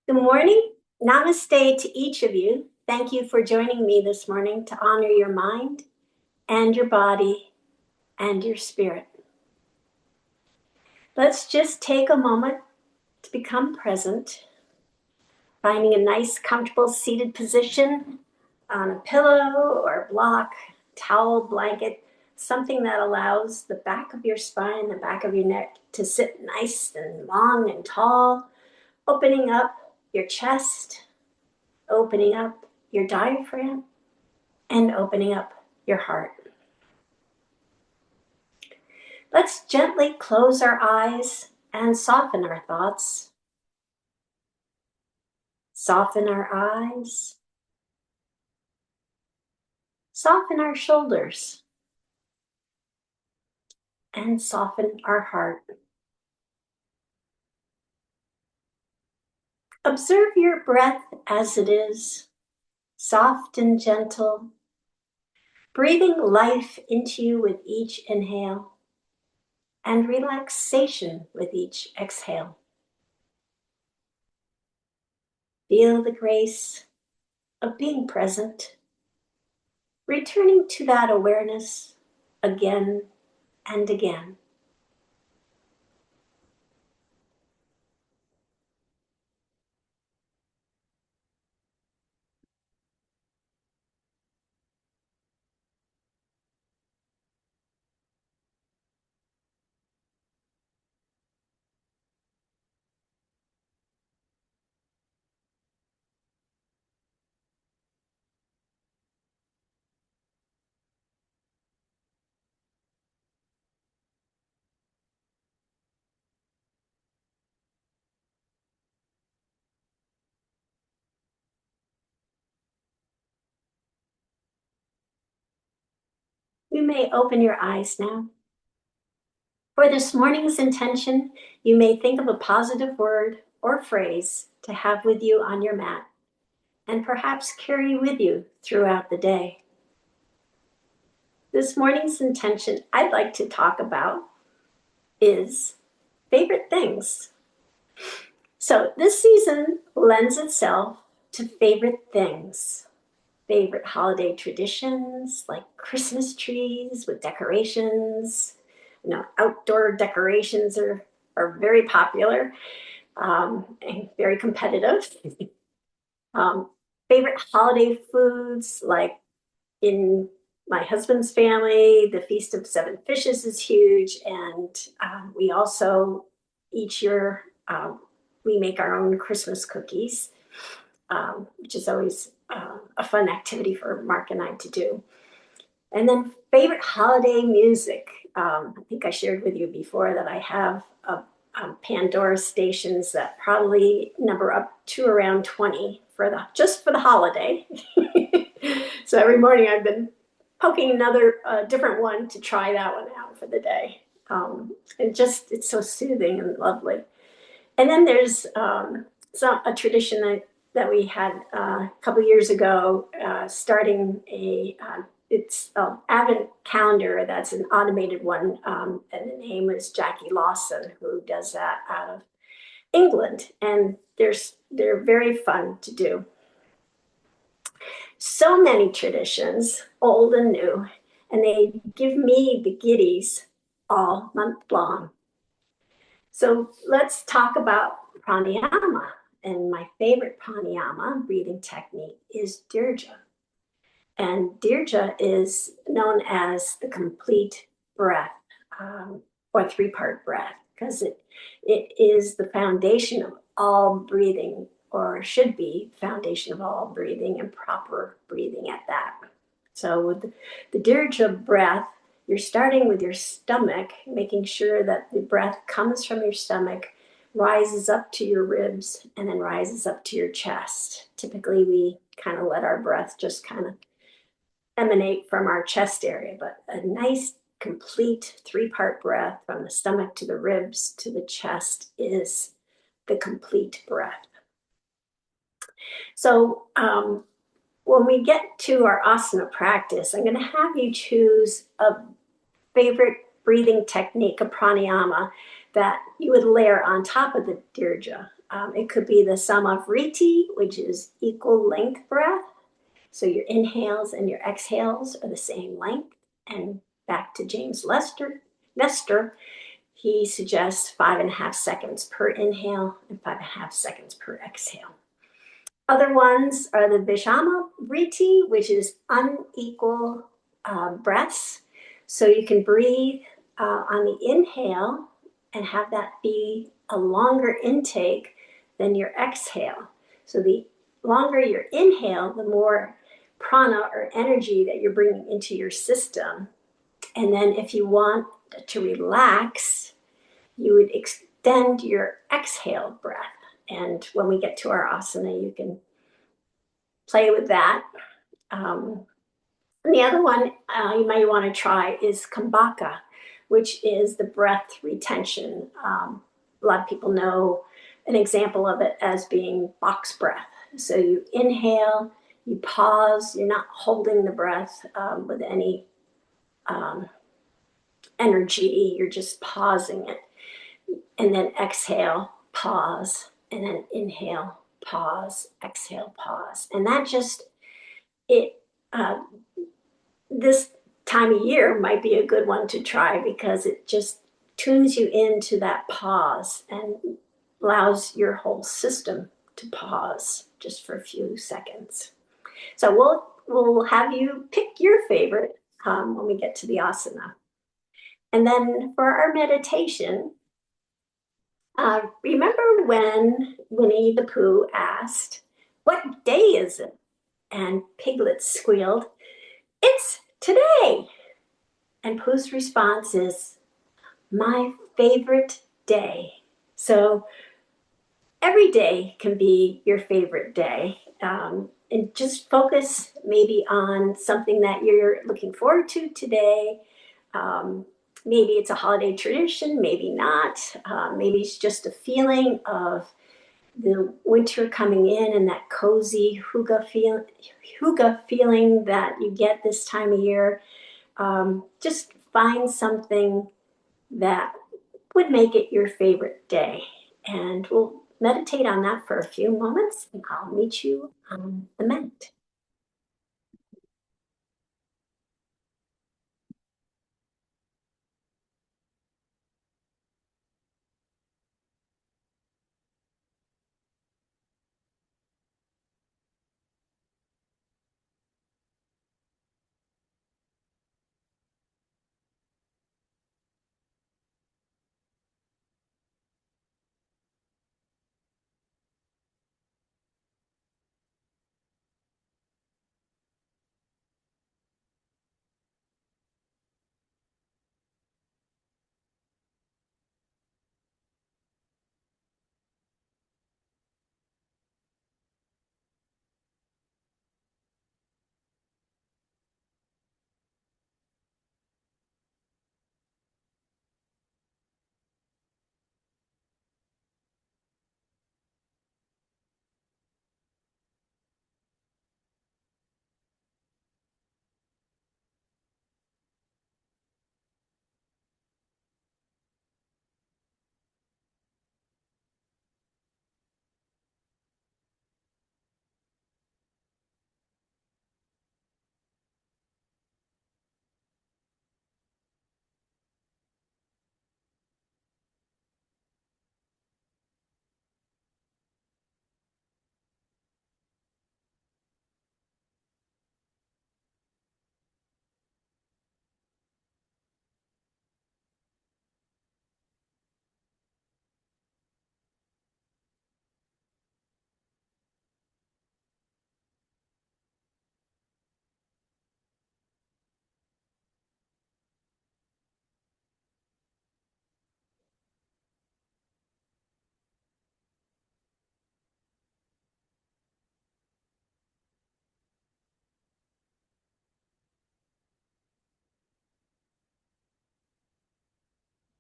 Good morning. Namaste to each of you. Thank you for joining me this morning to honor your mind and your body and your spirit. Let's just take a moment to become present, finding a nice, comfortable seated position on a pillow or a block, towel, blanket, something that allows the back of your spine, the back of your neck to sit nice and long and tall, opening up your chest, opening up your diaphragm, and opening up your heart. Let's gently close our eyes and soften our thoughts. Soften our eyes. Soften our shoulders. And soften our heart. Observe your breath as it is, soft and gentle, breathing life into you with each inhale and relaxation with each exhale. Feel the grace of being present, returning to that awareness again and again. You may open your eyes now. For this morning's intention, you may think of a positive word or phrase to have with you on your mat and perhaps carry with you throughout the day. This morning's intention I'd like to talk about is favorite things. So this season lends itself to favorite things. Favorite holiday traditions like Christmas trees with decorations. Outdoor decorations are very popular and very competitive. um, Favorite holiday foods, like in my husband's family, the Feast of Seven Fishes is huge, and we also each year we make our own Christmas cookies, which is always a fun activity for Mark and I to do. And then favorite holiday music. I think I shared with you before that I have Pandora stations that probably number up to around 20 just for the holiday. So every morning I've been poking another different one to try that one out for the day. It's so soothing and lovely. And then there's a tradition that we had a couple years ago, starting it's an Advent calendar that's an automated one, and the name is Jackie Lawson, who does that out of England, and they're very fun to do. So many traditions, old and new, and they give me the giddies all month long. So let's talk about pranayama. And my favorite pranayama breathing technique is Dirga. And Dirga is known as the complete breath, or three-part breath, because it is the foundation of all breathing, or should be foundation of all breathing, and proper breathing at that. So with the Dirga breath, you're starting with your stomach, making sure that the breath comes from your stomach, rises up to your ribs, and then rises up to your chest. Typically, we kind of let our breath just kind of emanate from our chest area, but a nice, complete three-part breath from the stomach to the ribs to the chest is the complete breath. So when we get to our asana practice, I'm going to have you choose a favorite breathing technique, a pranayama, that you would layer on top of the Dirga. It could be the Samavriti, which is equal length breath. So your inhales and your exhales are the same length. And back to James Nestor, he suggests 5.5 seconds per inhale and 5.5 seconds per exhale. Other ones are the Vishama Vriti, which is unequal breaths. So you can breathe on the inhale and have that be a longer intake than your exhale. So the longer your inhale, the more prana or energy that you're bringing into your system. And then if you want to relax, you would extend your exhale breath. And when we get to our asana, you can play with that. And the other one you might want to try is Kambaka, which is the breath retention. A lot of people know an example of it as being box breath. So you inhale, you pause, you're not holding the breath with any energy, you're just pausing it. And then exhale, pause, and then inhale, pause, exhale, pause. And that just, this time of year might be a good one to try because it just tunes you into that pause and allows your whole system to pause just for a few seconds. So we'll have you pick your favorite when we get to the asana. And then for our meditation, remember when Winnie the Pooh asked, "What day is it?" And Piglet squealed, "It's today." And Pooh's response is, "My favorite day." So every day can be your favorite day. And just focus maybe on something that you're looking forward to today. Maybe it's a holiday tradition, maybe not. Maybe it's just a feeling of the winter coming in and that cozy hygge feeling that you get this time of year. Just find something that would make it your favorite day. And we'll meditate on that for a few moments, and I'll meet you on the mat.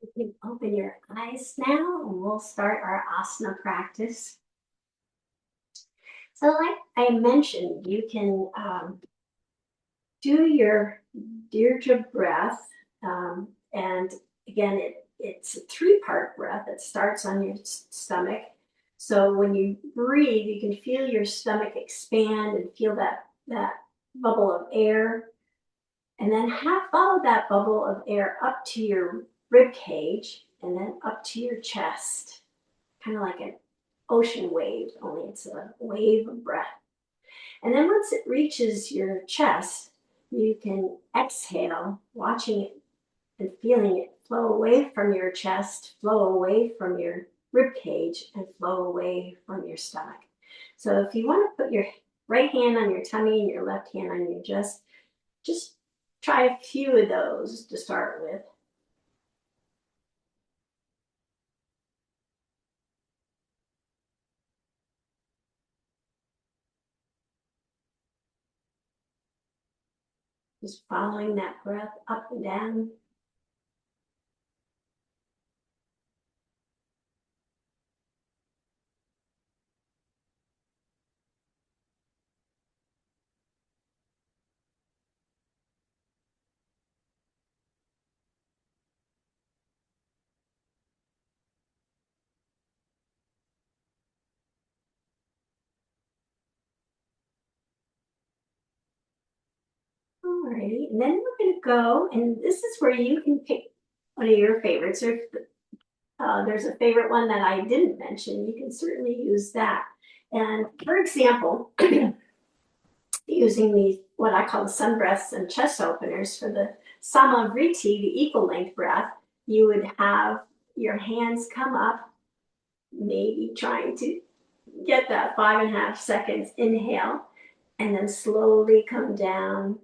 You can open your eyes now, and we'll start our asana practice. So, like I mentioned, you can do your Dirga breath. And again, it's a three-part breath. It starts on your stomach, So when you breathe, you can feel your stomach expand and feel that bubble of air. And then follow that bubble of air up to your rib cage and then up to your chest, kind of like an ocean wave, only it's a wave of breath. And then once it reaches your chest, you can exhale, watching it and feeling it flow away from your chest, flow away from your rib cage, and flow away from your stomach. So if you want to put your right hand on your tummy and your left hand on your chest, just try a few of those to start with. Just following that breath up and down. Alrighty, and then we're going to go, and this is where you can pick one of your favorites. Or if there's a favorite one that I didn't mention, you can certainly use that. And for example, using these, what I call the sun breaths and chest openers for the Samavriti, the equal length breath, you would have your hands come up, maybe trying to get that 5.5 seconds inhale, and then slowly come down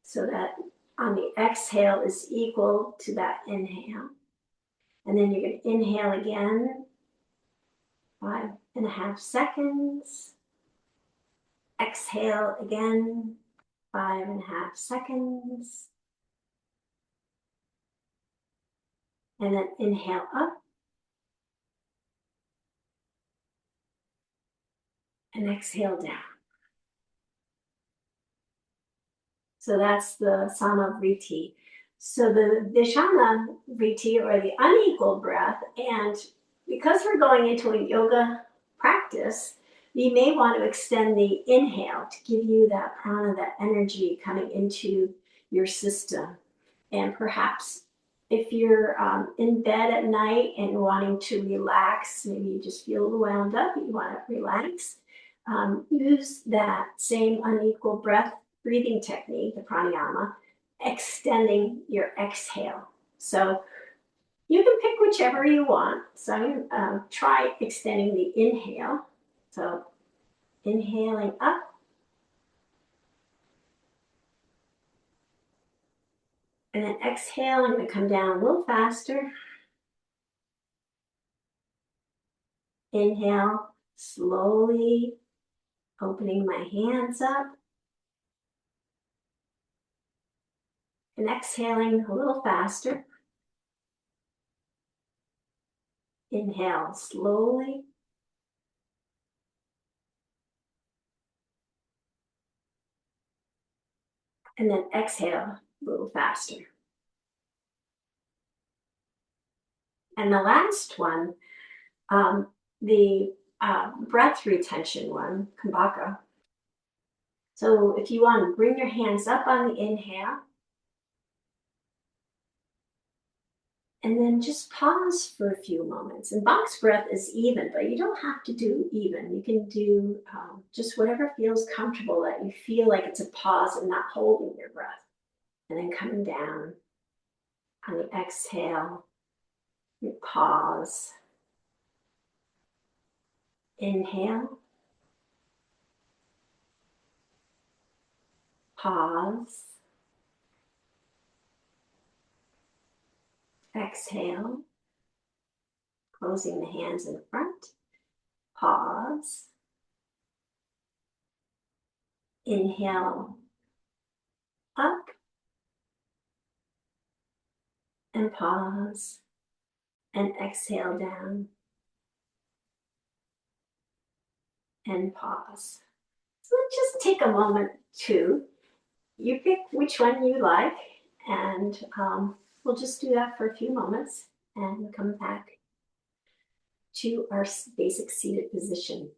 so that on the exhale is equal to that inhale. And then you're going to inhale again, 5.5 seconds. Exhale again, 5.5 seconds. And then inhale up and exhale down. So that's the Samavriti. So the Dhyana Vriti, or the unequal breath, and because we're going into a yoga practice, you may want to extend the inhale to give you that prana, that energy coming into your system. And perhaps if you're in bed at night and wanting to relax, maybe you just feel a little wound up, you want to relax, use that same unequal breath breathing technique, the pranayama, extending your exhale. So you can pick whichever you want. So try extending the inhale. So inhaling up and then exhale. I'm going to come down a little faster. Inhale, slowly opening my hands up. And exhaling a little faster. Inhale slowly. And then exhale a little faster. And the last one, the breath retention one, Kumbhaka. So if you want to bring your hands up on the inhale, and then just pause for a few moments. And box breath is even, but you don't have to do even. You can do just whatever feels comfortable, that you feel like it's a pause and not holding your breath. And then coming down on the exhale, you pause. Inhale, pause. Exhale, closing the hands in front. Pause. Inhale up and pause. And exhale down and pause. So just take a moment to, you pick which one you like, and we'll just do that for a few moments and come back to our basic seated position.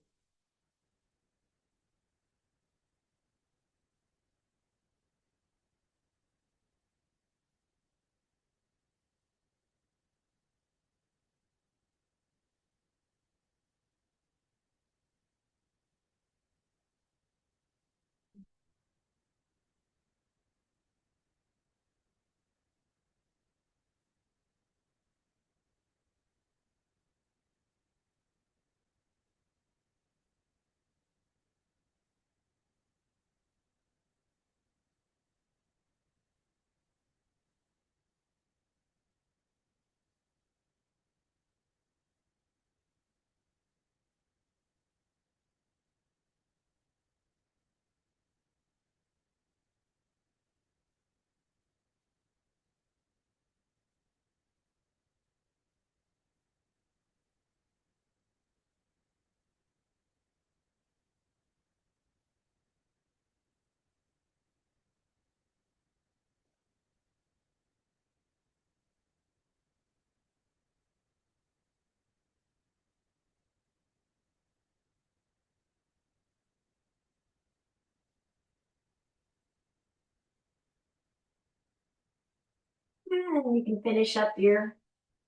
And you can finish up your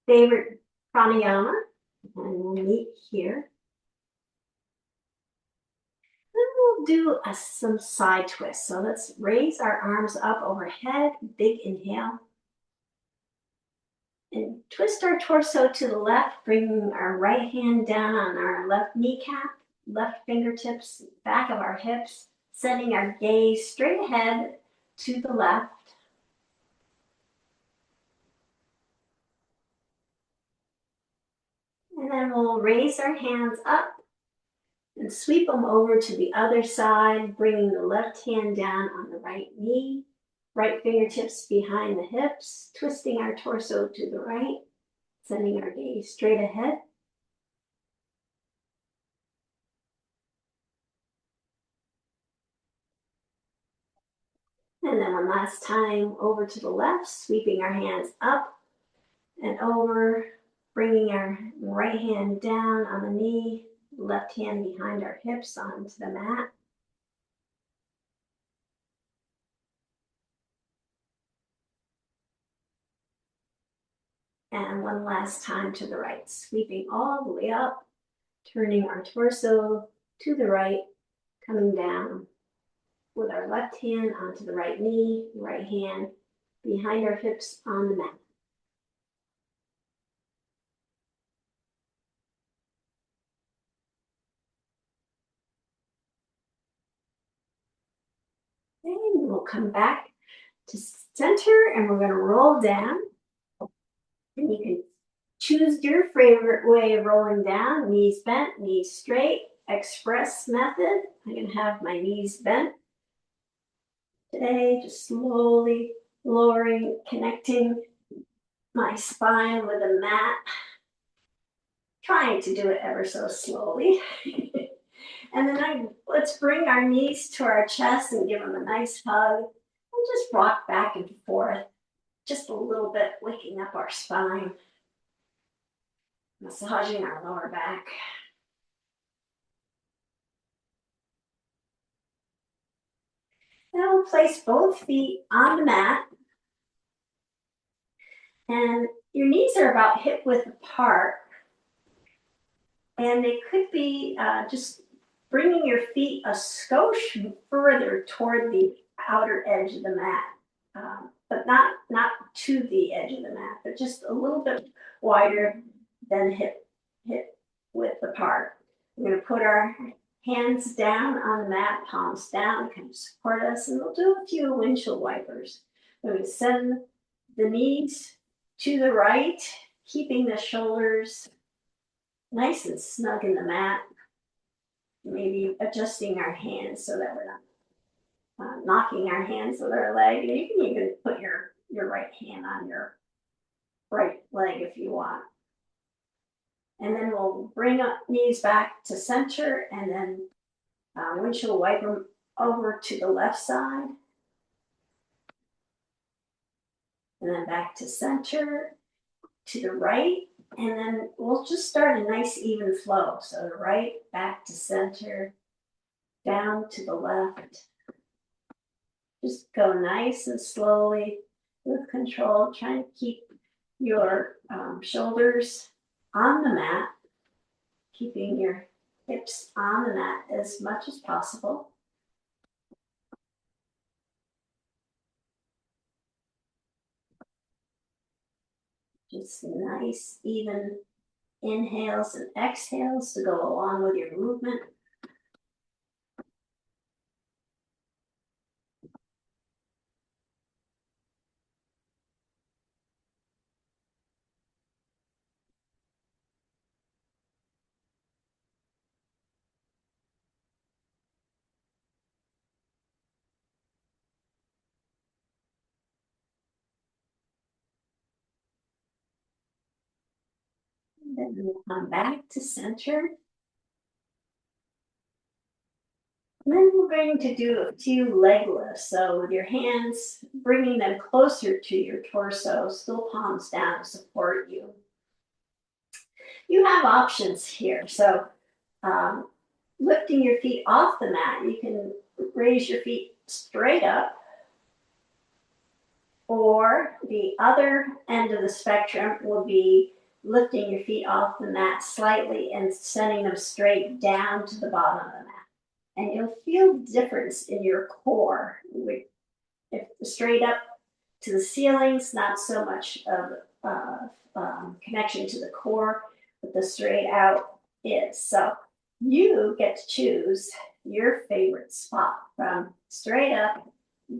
favorite pranayama, and we'll meet here. Then we'll do some side twists. So let's raise our arms up overhead, big inhale. And twist our torso to the left, bringing our right hand down on our left kneecap, left fingertips, back of our hips, sending our gaze straight ahead to the left. And then we'll raise our hands up and sweep them over to the other side, bringing the left hand down on the right knee, right fingertips behind the hips, twisting our torso to the right, sending our gaze straight ahead. And then one last time over to the left, sweeping our hands up and over, bringing our right hand down on the knee, left hand behind our hips onto the mat. And one last time to the right, sweeping all the way up, turning our torso to the right, coming down with our left hand onto the right knee, right hand behind our hips on the mat. And we'll come back to center and we're going to roll down. And you can choose your favorite way of rolling down, knees bent, knees straight, express method. I'm going to have my knees bent today, just slowly lowering, connecting my spine with the mat, trying to do it ever so slowly. And then let's bring our knees to our chest and give them a nice hug and just rock back and forth, just a little bit, waking up our spine, massaging our lower back. Now we'll place both feet on the mat, and your knees are about hip width apart, and they could be just bringing your feet a skosh further toward the outer edge of the mat, but not to the edge of the mat, but just a little bit wider than hip width apart. We're going to put our hands down on the mat, palms down, kind of support us, and we'll do a few windshield wipers. We're going to send the knees to the right, keeping the shoulders nice and snug in the mat. Maybe adjusting our hands so that we're not knocking our hands with our leg. And you can even put your right hand on your right leg if you want. And then we'll bring up knees back to center, and then windshield wiper over to the left side. And then back to center, to the right, And then we'll just start a nice even flow. So the right back to center, down to the left. Just go nice and slowly with control, trying to keep your shoulders on the mat, keeping your hips on the mat as much as possible. Just nice, even inhales and exhales to go along with your movement. And then we'll come back to center. And then we're going to do a few leg lifts. So with your hands, bringing them closer to your torso, still palms down to support you. You have options here. So lifting your feet off the mat, you can raise your feet straight up. Or the other end of the spectrum will be lifting your feet off the mat slightly and sending them straight down to the bottom of the mat. And you'll feel the difference in your core. If straight up to the ceilings, not so much of connection to the core, but the straight out is. So you get to choose your favorite spot from straight up,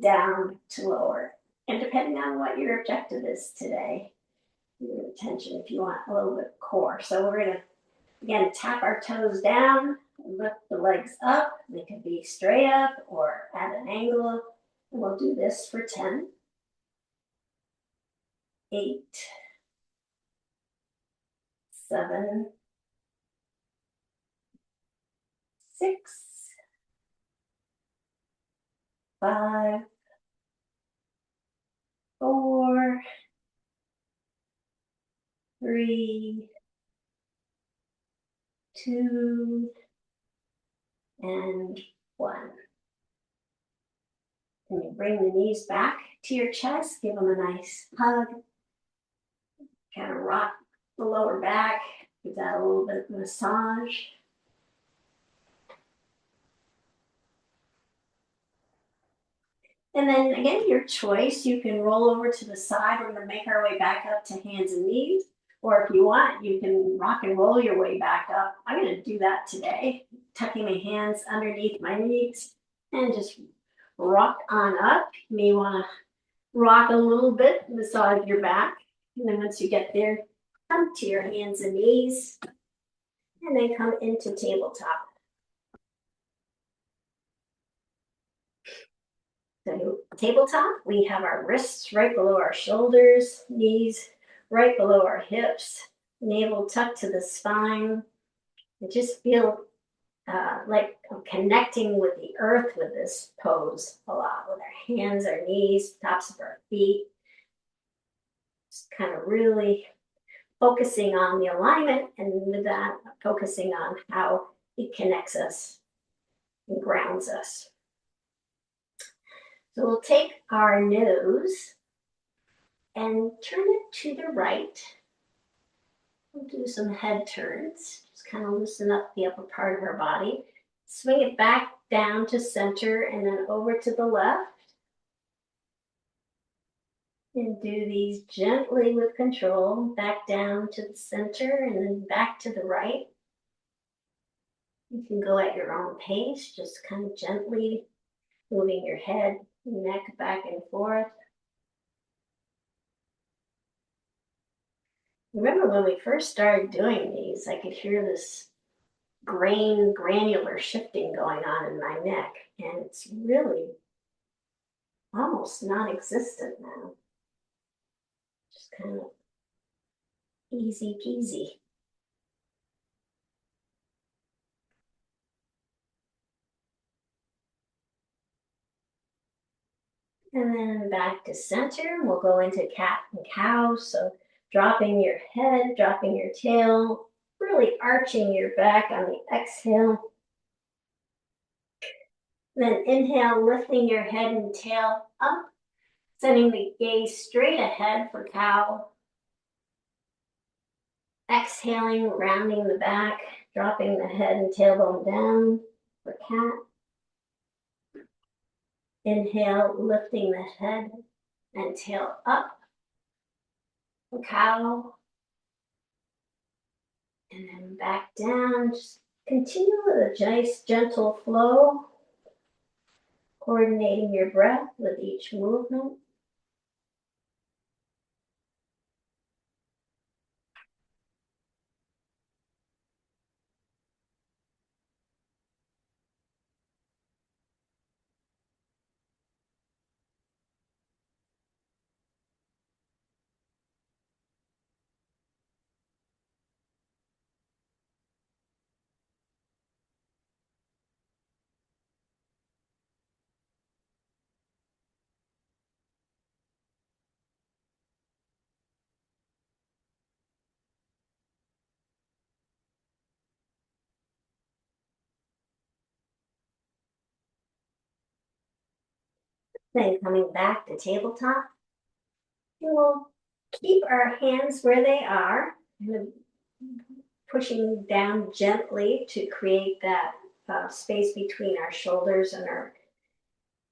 down to lower. And depending on what your objective is today, your attention, if you want a little bit of core. So we're going to, again, tap our toes down, lift the legs up. They can be straight up or at an angle. And we'll do this for 10, 8, 7, 6, 5, 4, 3, 2, and 1. And you bring the knees back to your chest, give them a nice hug, kind of rock the lower back, give that a little bit of massage. And then again, your choice, you can roll over to the side. We're gonna make our way back up to hands and knees. Or if you want, you can rock and roll your way back up. I'm gonna do that today, tucking my hands underneath my knees and just rock on up. You may wanna rock a little bit, massage your back. And then once you get there, come to your hands and knees and then come into tabletop. So tabletop, we have our wrists right below our shoulders, knees right below our hips, navel tucked to the spine. And just feel like I'm connecting with the earth with this pose a lot, with our hands, our knees, tops of our feet. Just kind of really focusing on the alignment, and with that, focusing on how it connects us and grounds us. So we'll take our nose and turn it to the right. We'll do some head turns, just kind of loosen up the upper part of our body. Swing it back down to center and then over to the left. And do these gently with control, back down to the center and then back to the right. You can go at your own pace, just kind of gently moving your head, neck back and forth. Remember when we first started doing these, I could hear this granular shifting going on in my neck, and it's really almost non-existent now. Just kind of easy peasy. And then back to center, we'll go into cat and cow. So Dropping your head, dropping your tail, really arching your back on the exhale. Then inhale, lifting your head and tail up, sending the gaze straight ahead for cow. Exhaling, rounding the back, dropping the head and tailbone down for cat. Inhale, lifting the head and tail up for cow. And then back down. Just continue with a nice gentle flow, coordinating your breath with each movement. Then coming back to tabletop, we'll keep our hands where they are, and pushing down gently to create that space between our shoulders and our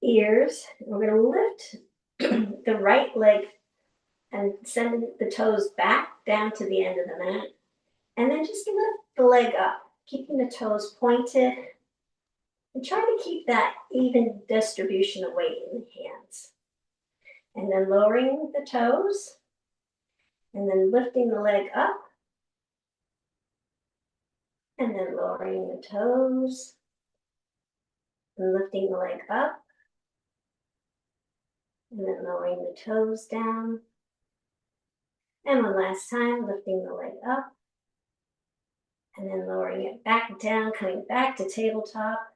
ears. We're going to lift the right leg and send the toes back down to the end of the mat. And then just lift the leg up, keeping the toes pointed. And try to keep that even distribution of weight in the hands. And then lowering the toes. And then lifting the leg up. And then lowering the toes. And lifting the leg up. And then lowering the toes down. And one last time, lifting the leg up. And then lowering it back down, coming back to tabletop.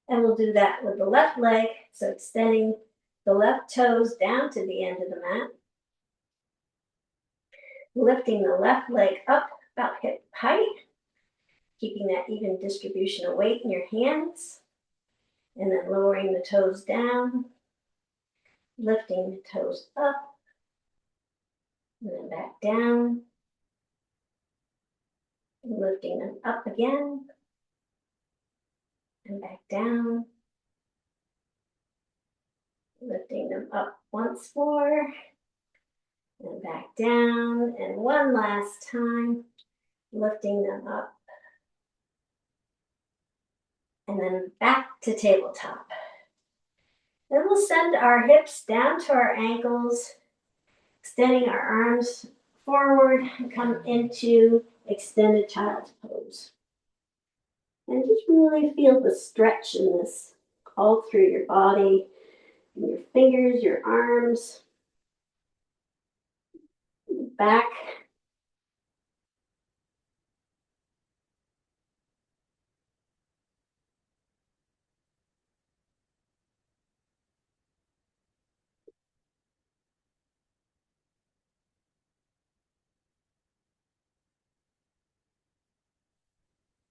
And we'll do that with the left leg, so extending the left toes down to the end of the mat. Lifting the left leg up about hip height, keeping that even distribution of weight in your hands. And then lowering the toes down, lifting the toes up, and then back down. And lifting them up again, and back down. Lifting them up once more, and back down. And one last time, lifting them up. And then back to tabletop. Then we'll send our hips down to our ankles, extending our arms forward and come into extended child's pose. And just really feel the stretch in this all through your body, your fingers, your arms, back.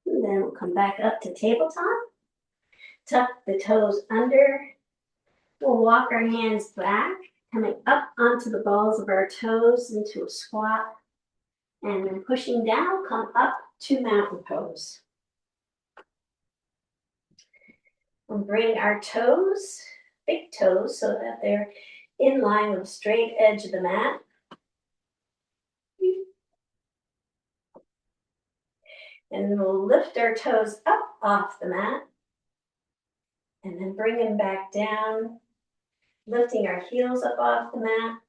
And then we'll come back up to tabletop. Tuck the toes under. We'll walk our hands back, coming up onto the balls of our toes into a squat. And then pushing down, come up to mountain pose. We'll bring our toes, big toes, so that they're in line with the straight edge of the mat. And we'll lift our toes up off the mat. And then bring them back down, lifting our heels up off the mat.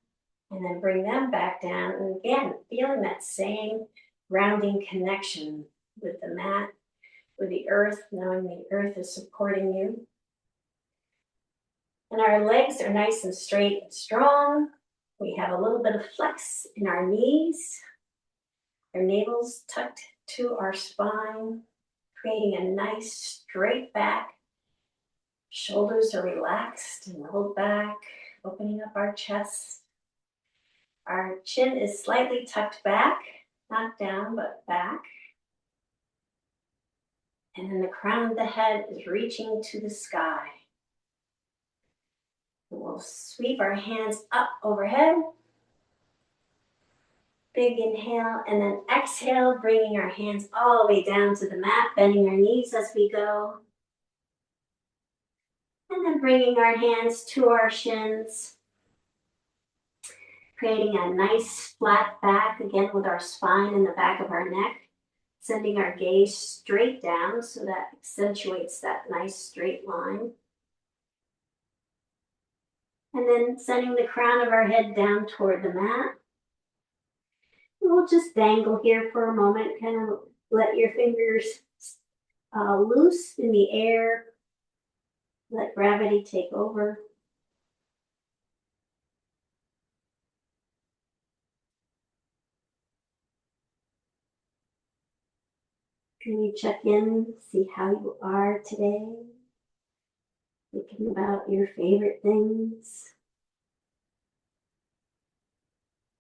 And then bring them back down. And again, feeling that same grounding connection with the mat, with the earth, knowing the earth is supporting you. And our legs are nice and straight and strong. We have a little bit of flex in our knees. Our navel's tucked to our spine, creating a nice straight back. Shoulders are relaxed and rolled back, opening up our chest. Our chin is slightly tucked back, not down, but back. And then the crown of the head is reaching to the sky. And we'll sweep our hands up overhead. Big inhale, and then exhale, bringing our hands all the way down to the mat, bending our knees as we go. And then bringing our hands to our shins, creating a nice flat back, again with our spine in the back of our neck, sending our gaze straight down so that accentuates that nice straight line. And then sending the crown of our head down toward the mat. We'll just dangle here for a moment, kind of let your fingers loose in the air. Let gravity take over. Can you check in, see how you are today? Thinking about your favorite things.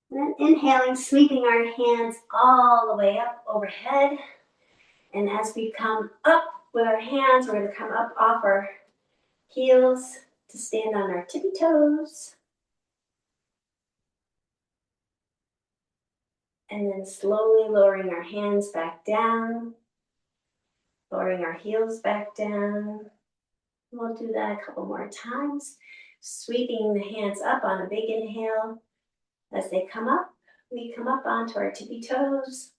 And then inhaling, sweeping our hands all the way up overhead. And as we come up with our hands, we're going to come up off our heels to stand on our tippy toes. And then slowly lowering our hands back down, lowering our heels back down. We'll do that a couple more times. Sweeping the hands up on a big inhale. As they come up, we come up onto our tippy toes.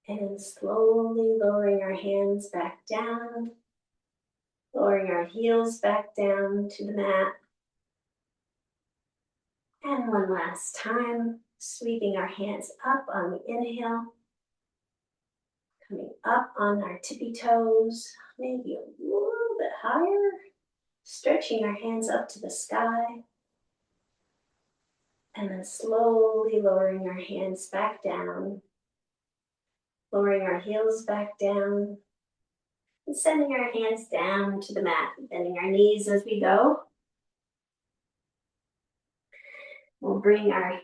And then slowly lowering our hands back down, lowering our heels back down to the mat. And one last time, sweeping our hands up on the inhale, coming up on our tippy toes, maybe a little bit higher, stretching our hands up to the sky. And then slowly lowering our hands back down, lowering our heels back down, and sending our hands down to the mat, bending our knees as we go. We'll bring our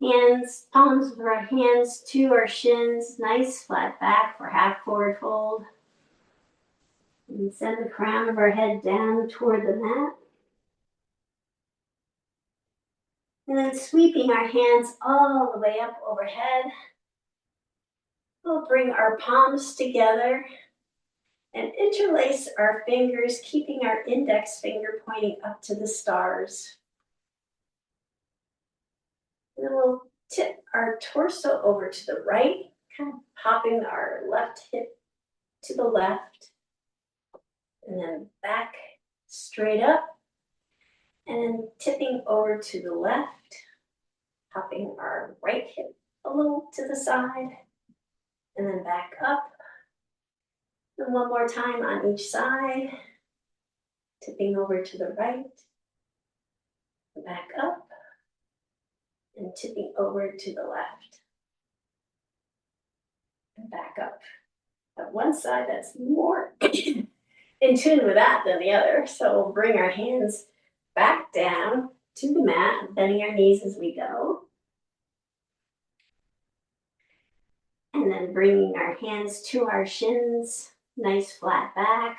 hands, palms of our hands to our shins, nice flat back for half forward fold. And send the crown of our head down toward the mat. And then sweeping our hands all the way up overhead. We'll bring our palms together and interlace our fingers, keeping our index finger pointing up to the stars. And then we'll tip our torso over to the right, kind of popping our left hip to the left. And then back straight up. And then tipping over to the left, popping our right hip a little to the side. And then back up. And one more time on each side. Tipping over to the right. Back up. And tipping over to the left. And back up. At one side that's more in tune with that than the other. So we'll bring our hands back down to the mat, bending our knees as we go. And then bringing our hands to our shins, nice flat back.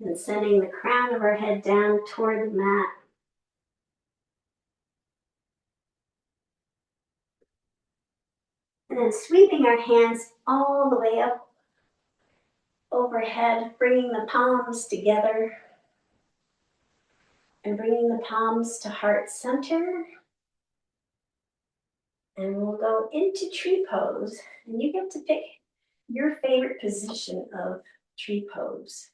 And sending the crown of our head down toward the mat. And then sweeping our hands all the way up overhead, bringing the palms together. And bringing the palms to heart center. And we'll go into tree pose. And you get to pick your favorite position of tree pose.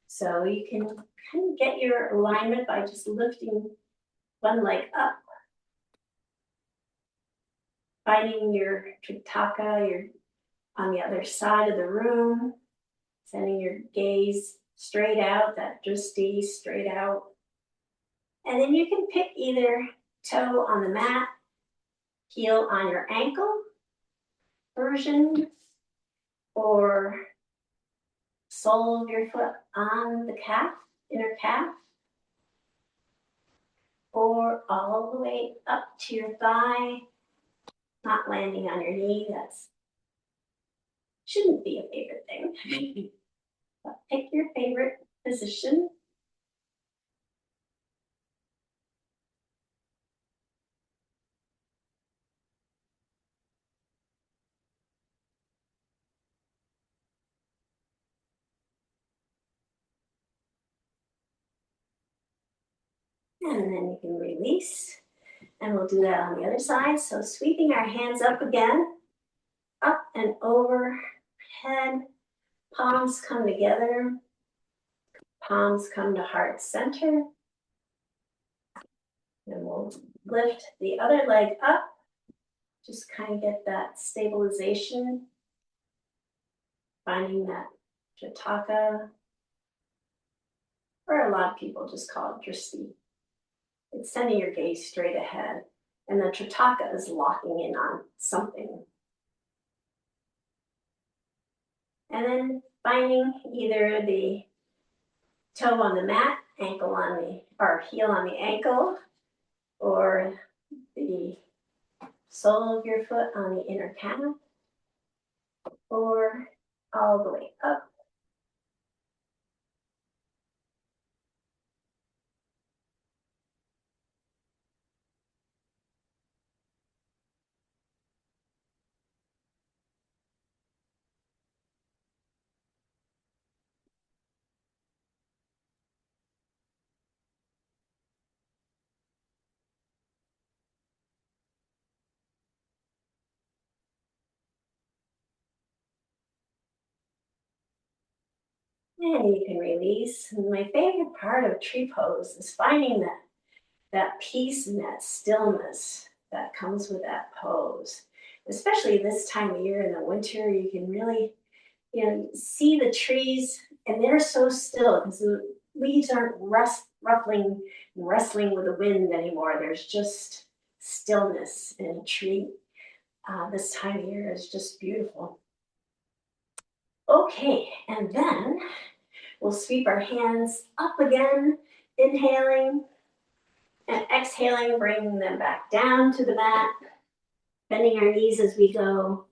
So you can kind of get your alignment by just lifting one leg up. Finding your Tritaka, you're on the other side of the room. Sending your gaze straight out, that drishti straight out. And then you can pick either toe on the mat, heel on your ankle version, or sole of your foot on the calf, inner calf, or all the way up to your thigh, not landing on your knee. That's shouldn't be a favorite thing. But pick your favorite position. And then you can release. And we'll do that on the other side. So sweeping our hands up again, up and over head. Palms come together. Palms come to heart center. And we'll lift the other leg up. Just kind of get that stabilization. Finding that Jataka, or a lot of people just call it Drishti. It's sending your gaze straight ahead. And the Tritaka is locking in on something. And then finding either the toe on the mat, ankle on the, or heel on the ankle, or the sole of your foot on the inner calf, or all the way up. And you can release. And my favorite part of tree pose is finding that peace and that stillness that comes with that pose. Especially this time of year in the winter, you can really, see the trees, and they're so still because the leaves aren't ruffling and wrestling with the wind anymore. There's just stillness in a tree. This time of year is just beautiful. Okay, and then we'll sweep our hands up again, inhaling and exhaling, bringing them back down to the mat, bending our knees as we go.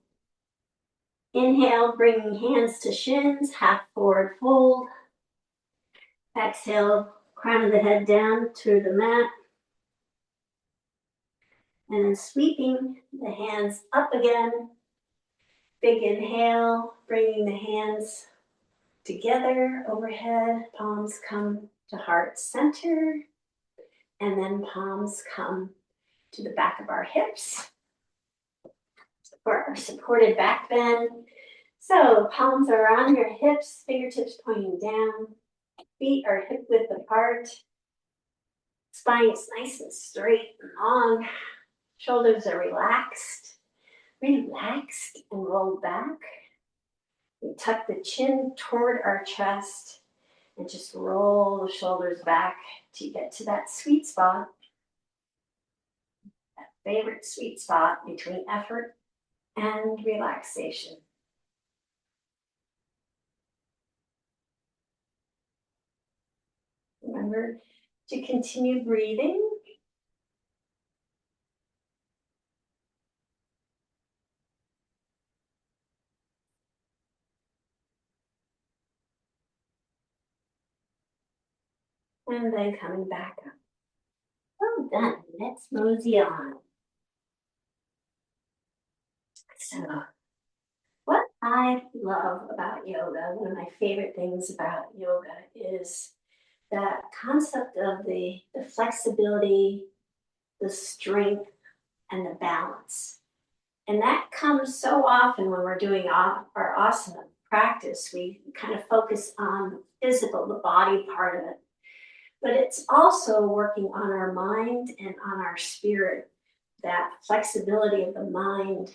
Inhale, bringing hands to shins, half forward fold. Exhale, crown of the head down to the mat. And then sweeping the hands up again. Big inhale, bringing the hands together overhead. Palms come to heart center. And then palms come to the back of our hips for our supported back bend. So palms are on your hips, fingertips pointing down. Feet are hip width apart. Spine is nice and straight and long. Shoulders are relaxed and rolled back. We tuck the chin toward our chest and just roll the shoulders back to get to that sweet spot, that favorite sweet spot between effort and relaxation. Remember to continue breathing. And then coming back up. Well done. Let's mosey on. So, what I love about yoga, one of my favorite things about yoga is that concept of the flexibility, the strength, and the balance. And that comes so often when we're doing our asana practice. We kind of focus on physical, the body part of it. But it's also working on our mind and on our spirit, that flexibility of the mind,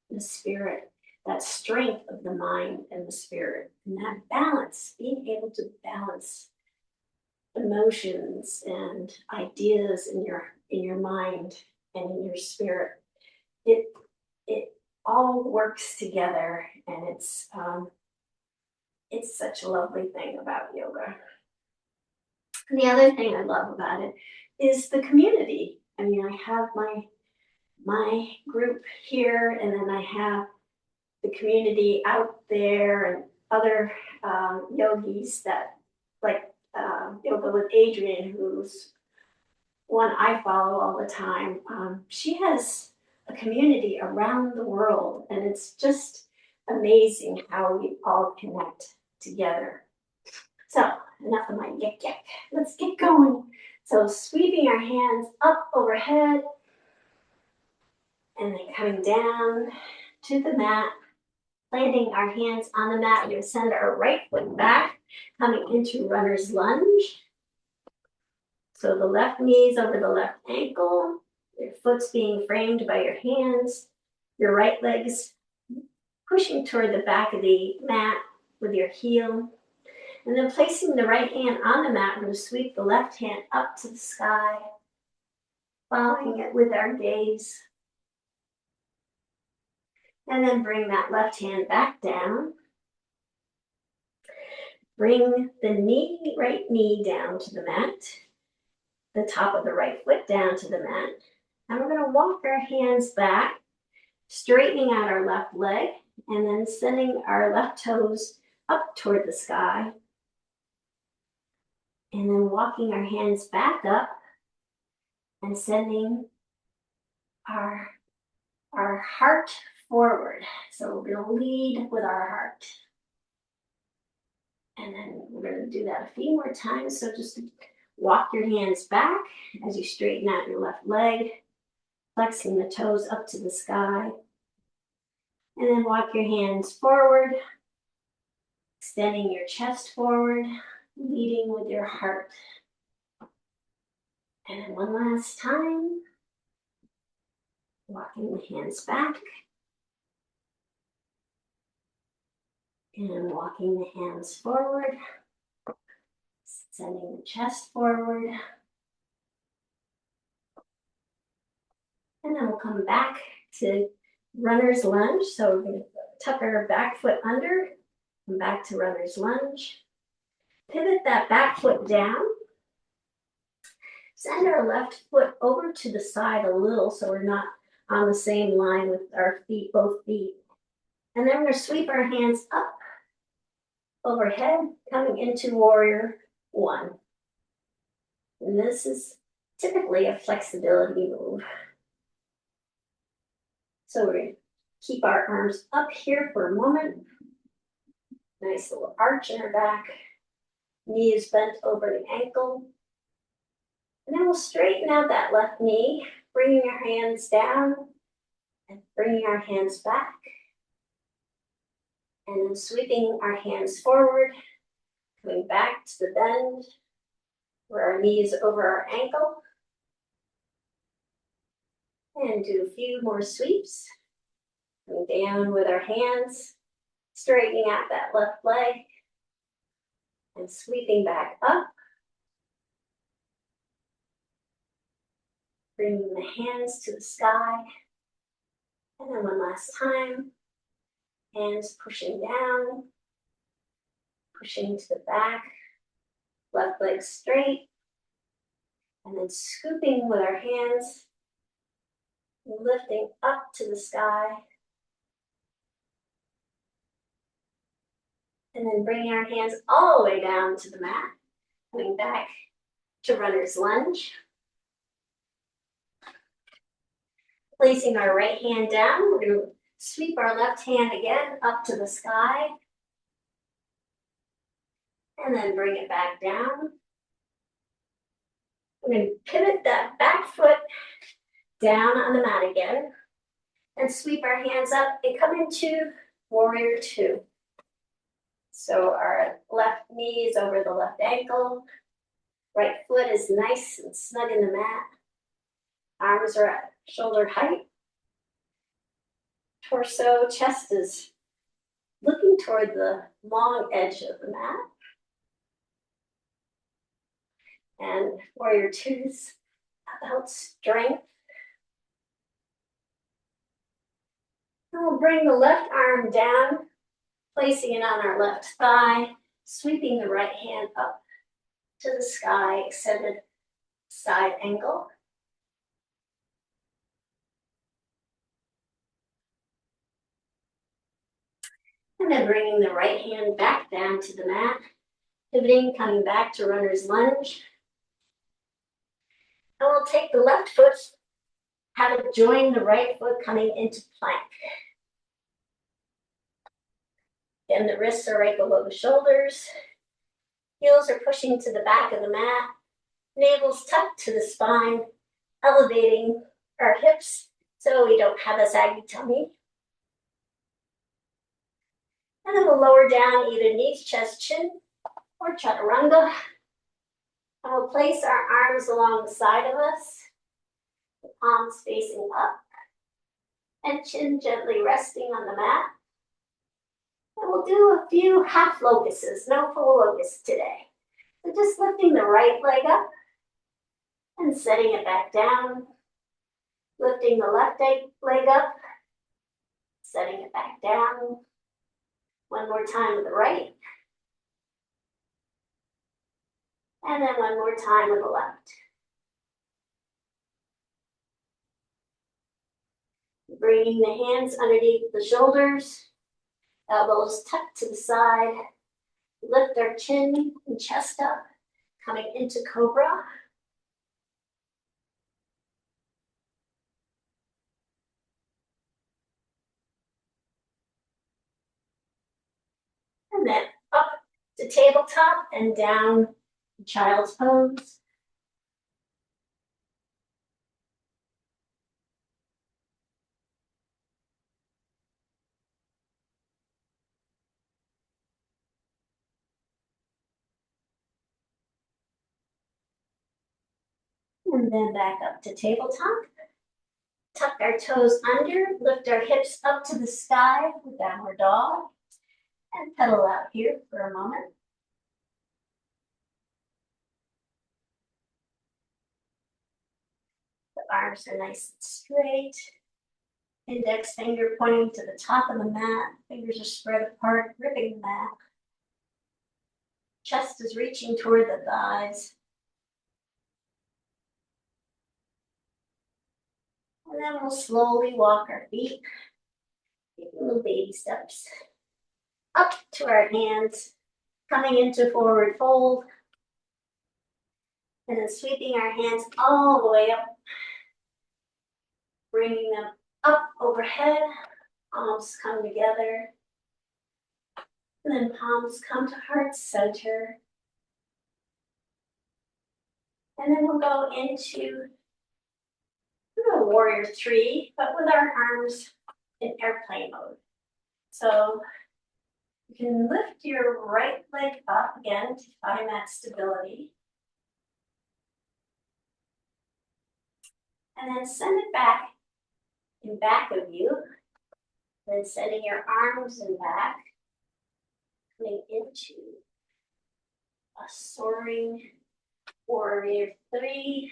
the spirit, that strength of the mind and the spirit, and that balance, being able to balance emotions and ideas in your mind and in your spirit. It all works together, and it's It's such a lovely thing about yoga. And the other thing I love about it is the community. I mean, I have my group here, and then I have the community out there, and other yogis that like yoga with Adrienne, who's one I follow all the time. She has a community around the world, and it's just amazing how we all connect together. So, enough of my yik yak. Let's get going. So, sweeping our hands up overhead and then coming down to the mat, landing our hands on the mat. We're going to send our right foot back, coming into runner's lunge. So, the left knee is over the left ankle. Your foot's being framed by your hands. Your right leg's pushing toward the back of the mat with your heel. And then placing the right hand on the mat, we're going to sweep the left hand up to the sky, following it with our gaze. And then bring that left hand back down. Bring the right knee down to the mat, the top of the right foot down to the mat. And we're going to walk our hands back, straightening out our left leg, and then sending our left toes up toward the sky. And then walking our hands back up and sending our heart forward. So we're going to lead with our heart. And then we're going to do that a few more times. So just walk your hands back as you straighten out your left leg, flexing the toes up to the sky. And then walk your hands forward, extending your chest forward, leading with your heart. And then one last time, walking the hands back. And walking the hands forward, sending the chest forward. And then we'll come back to runner's lunge. So we're going to tuck our back foot under, and back to runner's lunge. Pivot that back foot down. Send our left foot over to the side a little so we're not on the same line with our feet, both feet. And then we're going to sweep our hands up overhead, coming into warrior one. And this is typically a flexibility move. So we're going to keep our arms up here for a moment. Nice little arch in our back. Knee is bent over the ankle. And then we'll straighten out that left knee, bringing our hands down and bringing our hands back. And then sweeping our hands forward, coming back to the bend where our knee is over our ankle. And do a few more sweeps. Coming down with our hands, straightening out that left leg, and sweeping back up. Bringing the hands to the sky. And then one last time. Hands pushing down, pushing to the back, left leg straight, and then scooping with our hands, lifting up to the sky, and then bringing our hands all the way down to the mat, coming back to runner's lunge. Placing our right hand down, we're going to sweep our left hand again up to the sky. And then bring it back down. We're going to pivot that back foot down on the mat again. And sweep our hands up and come into warrior two. So our left knee is over the left ankle. Right foot is nice and snug in the mat. Arms are at shoulder height. Torso, chest is looking toward the long edge of the mat. And warrior two is about strength. And we'll bring the left arm down, Placing it on our left thigh, sweeping the right hand up to the sky, extended side angle. And then bringing the right hand back down to the mat, pivoting, coming back to runner's lunge. And we'll take the left foot, have it join the right foot coming into plank. And the wrists are right below the shoulders. Heels are pushing to the back of the mat. Navel's tucked to the spine, elevating our hips so we don't have a saggy tummy. And then we'll lower down either knees, chest, chin, or chaturanga. And we'll place our arms along the side of us, the palms facing up, and chin gently resting on the mat. And we'll do a few half locusts, no full locust today. So just lifting the right leg up and setting it back down. Lifting the left leg up, setting it back down. One more time with the right. And then one more time with the left. Bringing the hands underneath the shoulders, elbows tucked to the side. Lift our chin and chest up, coming into cobra. And then up to tabletop and down to child's pose. And then back up to tabletop. Tuck our toes under, lift our hips up to the sky with downward dog. And pedal out here for a moment. The arms are nice and straight. Index finger pointing to the top of the mat. Fingers are spread apart, gripping the mat. Chest is reaching toward the thighs. And then we'll slowly walk our feet, taking little baby steps up to our hands, coming into forward fold. And then sweeping our hands all the way up, bringing them up overhead, palms come together, and then palms come to heart center. And then we'll go into warrior three, but with our arms in airplane mode. So you can lift your right leg up again to find that stability. And then send it back in back of you. Then sending your arms in back, coming into a soaring warrior three.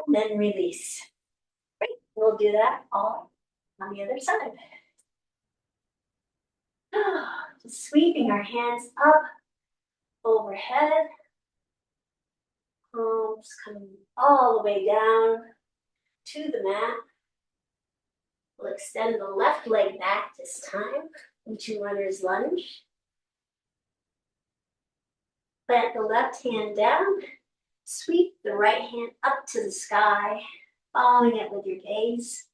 And then release. Great. We'll do that all on the other side. Just sweeping our hands up overhead. Palms coming all the way down to the mat. We'll extend the left leg back this time into runner's lunge. Plant the left hand down. Sweep the right hand up to the sky, following it with your gaze.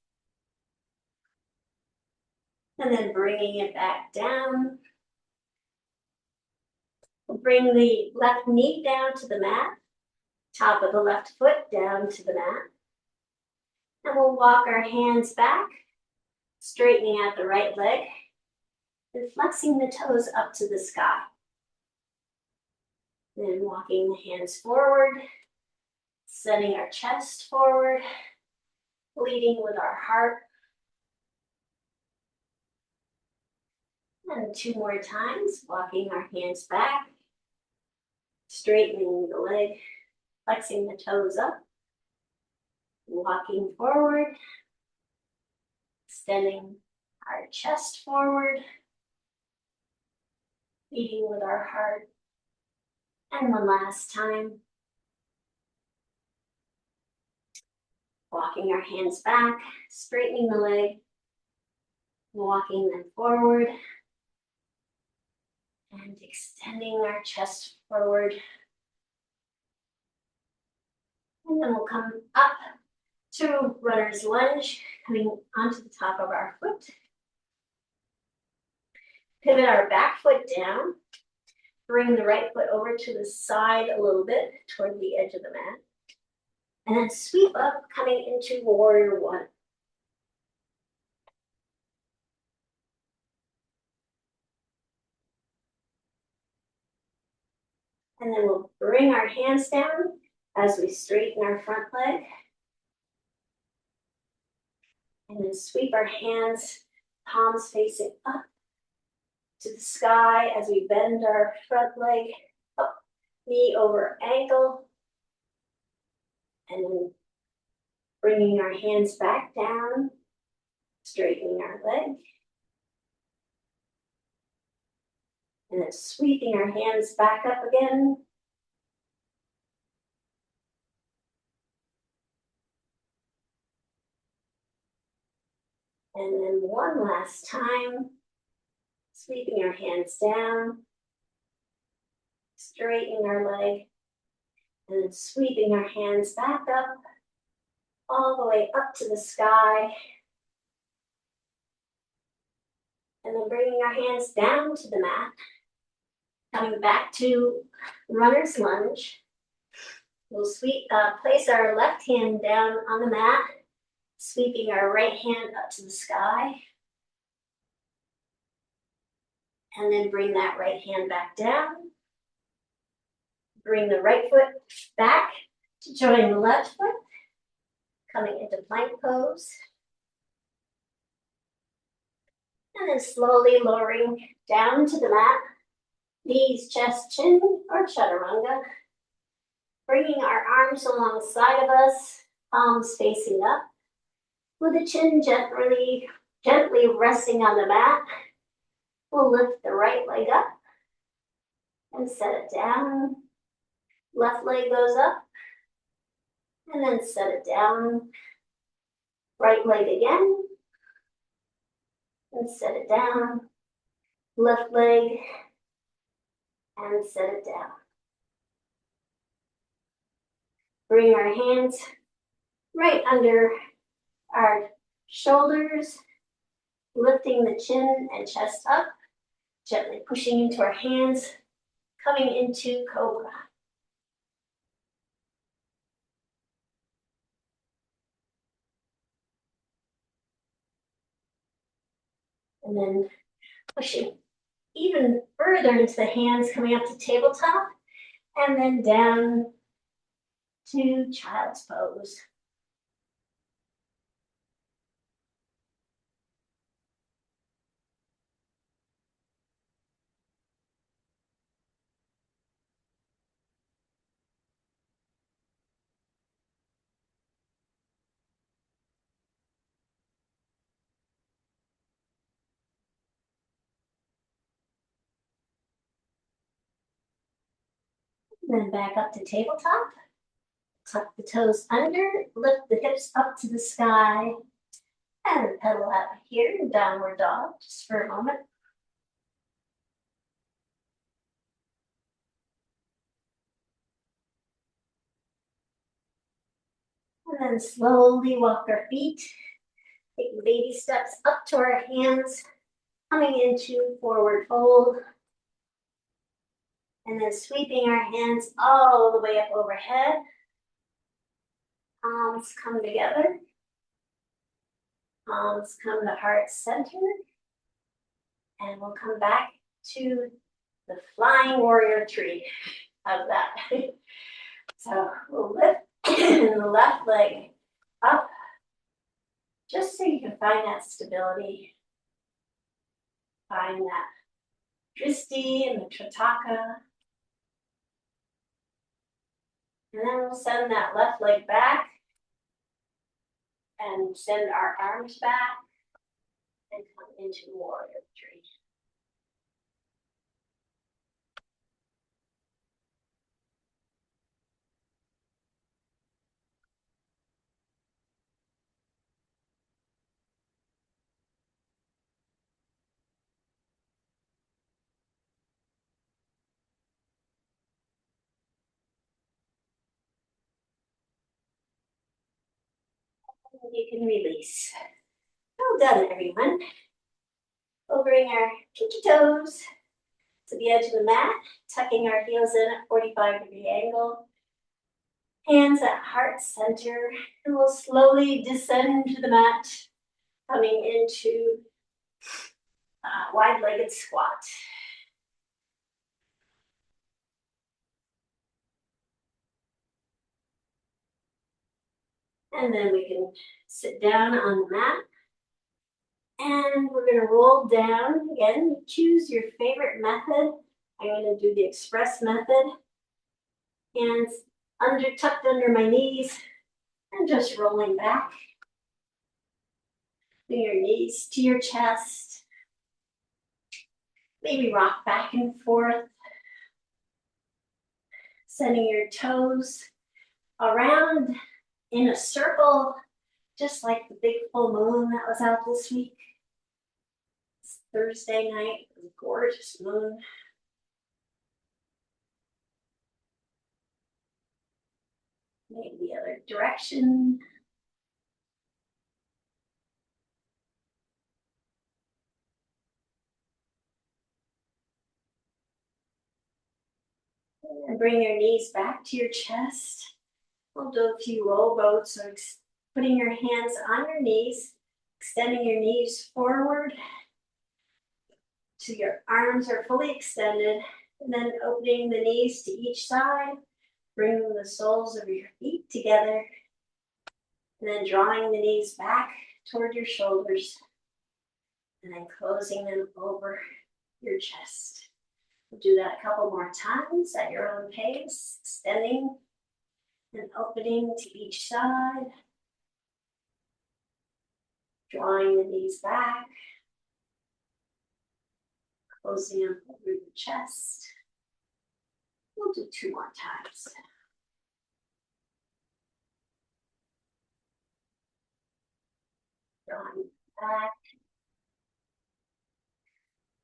And then bringing it back down. We'll bring the left knee down to the mat, top of the left foot down to the mat. And we'll walk our hands back, straightening out the right leg, and flexing the toes up to the sky. Then walking the hands forward, sending our chest forward, leading with our heart. And two more times, walking our hands back, Straightening the leg, flexing the toes up, walking forward, extending our chest forward, beating with our heart. And one last time, walking our hands back, straightening the leg, walking them forward, and extending our chest forward. And then we'll come up to runner's lunge, coming onto the top of our foot. Pivot our back foot down. Bring the right foot over to the side a little bit toward the edge of the mat. And then sweep up, coming into warrior one. And then we'll bring our hands down as we straighten our front leg. And then sweep our hands, palms facing up to the sky as we bend our front leg up, knee over ankle. And then bringing our hands back down, straightening our leg. And then sweeping our hands back up again. And then one last time, sweeping our hands down, straightening our leg, and then sweeping our hands back up, all the way up to the sky. And then bringing our hands down to the mat, coming back to runner's lunge. We'll place our left hand down on the mat, sweeping our right hand up to the sky. And then bring that right hand back down. Bring the right foot back to join the left foot, coming into plank pose. And then slowly lowering down to the mat, knees, chest, chin, or chaturanga. Bringing our arms alongside of us, palms facing up, with the chin gently resting on the mat. We'll lift the right leg up and set it down. Left leg goes up and then set it down. Right leg again and set it down. Left leg and set it down. Bring our hands right under our shoulders, lifting the chin and chest up, gently pushing into our hands, coming into cobra. And then pushing even further into the hands, coming up to tabletop, and then down to child's pose. Then back up to tabletop. Tuck the toes under, lift the hips up to the sky, and pedal out here in downward dog just for a moment. And then slowly walk our feet, taking baby steps up to our hands, coming into forward fold. And then sweeping our hands all the way up overhead. Palms come together. Palms come to heart center. And we'll come back to the flying warrior tree. How's that? So we'll lift the left leg up, just so you can find that stability. Find that Dristi and the Tritaka. And then we'll send that left leg back and send our arms back and come into warrior three. And you can release. Well done, everyone. We'll bring our pinky toes to the edge of the mat, tucking our heels in at 45-degree angle. Hands at heart center, and we'll slowly descend to the mat, coming into wide-legged squat. And then we can sit down on the mat. And we're going to roll down. Again, choose your favorite method. I'm going to do the express method. Hands tucked under my knees and just rolling back. Bring your knees to your chest. Maybe rock back and forth. Sending your toes around in a circle, just like the big full moon that was out this week. It's Thursday night, it was a gorgeous moon. Maybe the other direction. And bring your knees back to your chest. We'll do a few roll boats, so putting your hands on your knees, extending your knees forward so your arms are fully extended, and then opening the knees to each side, bringing the soles of your feet together, and then drawing the knees back toward your shoulders, and then closing them over your chest. We'll do that a couple more times at your own pace, extending and opening to each side, drawing the knees back, closing them over the chest. We'll do 2 more times. Drawing back,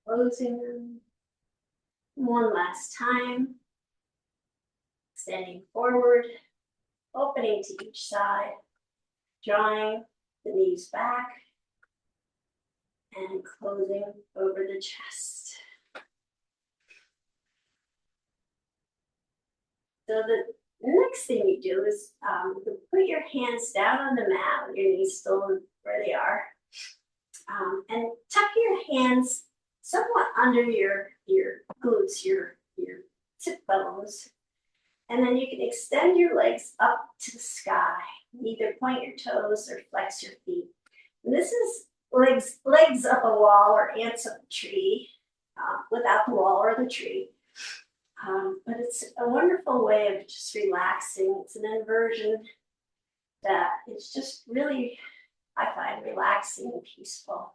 closing them. One last time. Extending forward, opening to each side, drawing the knees back, and closing over the chest. So the next thing you do is you put your hands down on the mat with your knees still where they are, and tuck your hands somewhat under your glutes, your hip bones, and then you can extend your legs up to the sky. Either point your toes or flex your feet. And this is legs up a wall or ants up a tree, without the wall or the tree. But it's a wonderful way of just relaxing. It's an inversion that is just really, I find, relaxing and peaceful.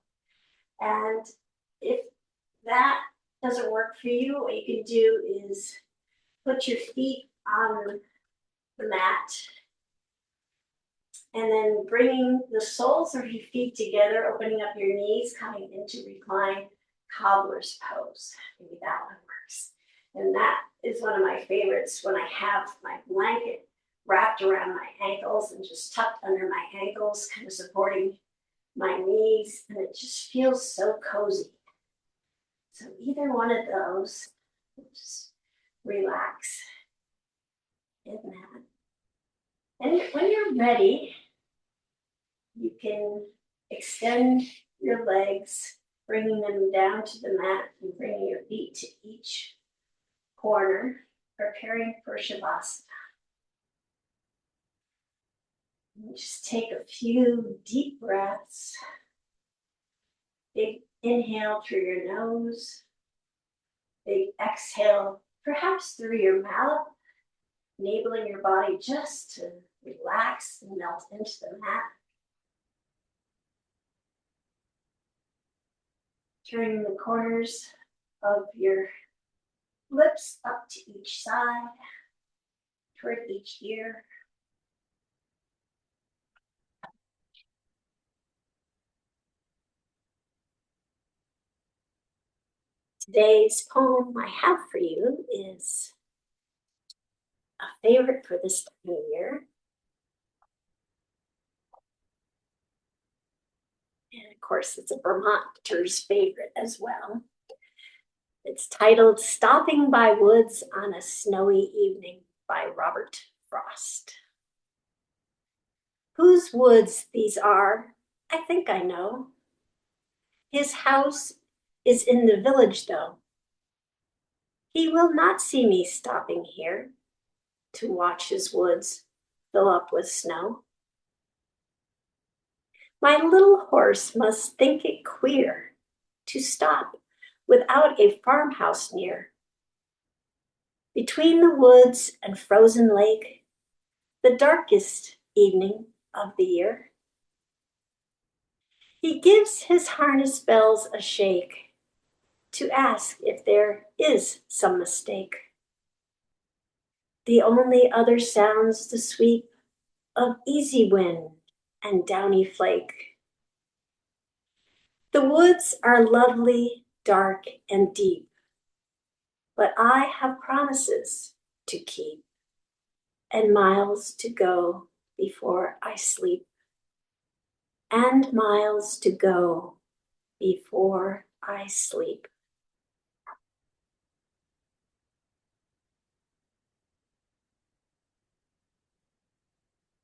And if that doesn't work for you, what you can do is put your feet on the mat and then bringing the soles of your feet together, opening up your knees, coming into recline cobbler's pose. Maybe that one works. And that is one of my favorites when I have my blanket wrapped around my ankles and just tucked under my ankles, kind of supporting my knees, and it just feels so cozy. So either one of those, just relax in that. And when you're ready, you can extend your legs, bringing them down to the mat and bringing your feet to each corner, preparing for Shavasana. And just take a few deep breaths. Big inhale through your nose. Big exhale, perhaps through your mouth. enabling your body just to relax and melt into the mat. Turning the corners of your lips up to each side, toward each ear. Today's poem I have for you is a favorite for this time of year. And of course, it's a Vermonter's favorite as well. It's titled Stopping by Woods on a Snowy Evening by Robert Frost. Whose woods these are, I think I know. His house is in the village, though. He will not see me stopping here to watch his woods fill up with snow. My little horse must think it queer to stop without a farmhouse near. Between the woods and frozen lake, the darkest evening of the year, he gives his harness bells a shake to ask if there is some mistake. The only other sounds the sweep of easy wind and downy flake. The woods are lovely, dark, and deep, but I have promises to keep and miles to go before I sleep. And miles to go before I sleep.